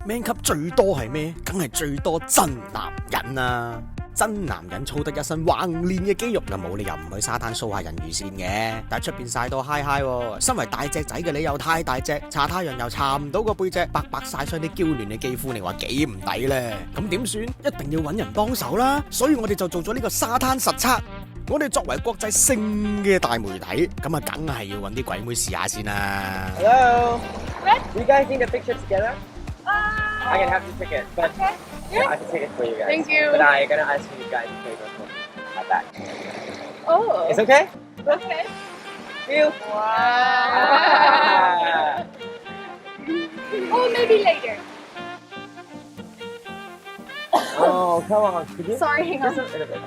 Man 級最多係咩？梗係最多真男人啊！真男人操得一身橫練嘅肌肉，就冇理由唔去沙灘 show 下人魚線嘅。但係出邊曬到嗨嗨喎，身為大隻仔嘅你又太大隻，搽太陽又搽唔到個背脊，白白曬傷啲嬌嫩嘅肌膚，你話幾唔抵呢？咁點算？一定要揾人幫手啦！所以我哋就做咗呢個沙灘實測。我哋作為國際性嘅大媒體，咁啊梗係要揾啲鬼妹試下先啦。Hello. What? You guys need a picture together? I can have you take it, but Okay. Yeah. I can take it for you guys. Thank you. But I'm gonna ask you guys to take a my back. Oh. It's okay? Okay. You. Wow. Ah. Oh, maybe later. Oh, come on. Could you? Sorry, hang Just a on. little bit.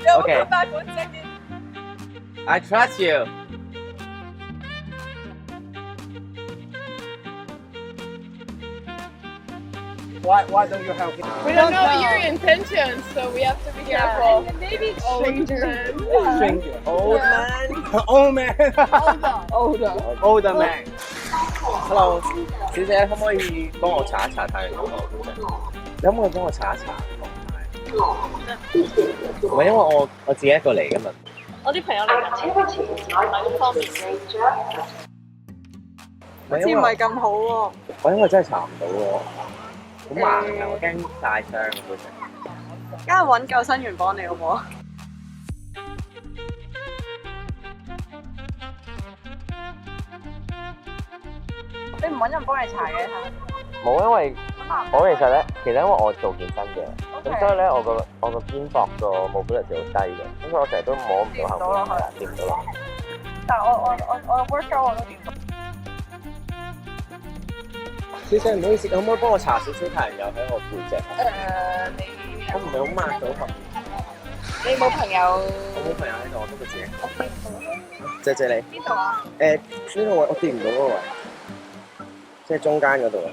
No, Okay. come back 1 second. I trust you. Why don't you help me? We don't know your intentions, so we have to be careful. And maybe Stranger. Stranger. Old man. Old man. Older. Older man. Hello，小姐，可唔可以幫我查一查太陽有冇？你可唔可以幫我查一查？唔係因為我自己一個嚟㗎嘛。我啲朋友嚟緊，唔係咁方便。唔係因為咁好喎。我因為真係查唔到喎，好盲啊！我驚曬傷會成。梗係揾救生員幫你好唔好啊？你唔揾人幫你查嘅嚇？冇，因為我其實因為我做健身嘅，咁所以咧我個肩膊個 mobility 好低嘅，咁所以我成日都摸唔到後面，掂唔到落去。但係我 workout 我都掂到。小姐唔好意思，可唔可以幫我搽少少太陽油喺我背脊？我唔係好抹到頭。你冇朋友？我冇朋友喺度，我都會自己。謝謝你。邊度啊？呢個位我掂唔到嗰個位，即係中間嗰度啊。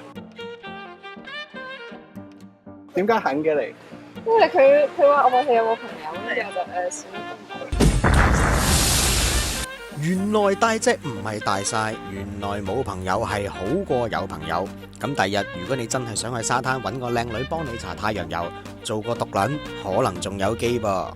點解肯嘅你？因為佢話我問佢有冇朋友，跟住我就算啦。原來大隻唔係大晒，原來冇朋友係好過有朋友。咁第日如果你真係想去沙灘揾個靚女幫你搽太陽油，做個毒撚，可能仲有機噃。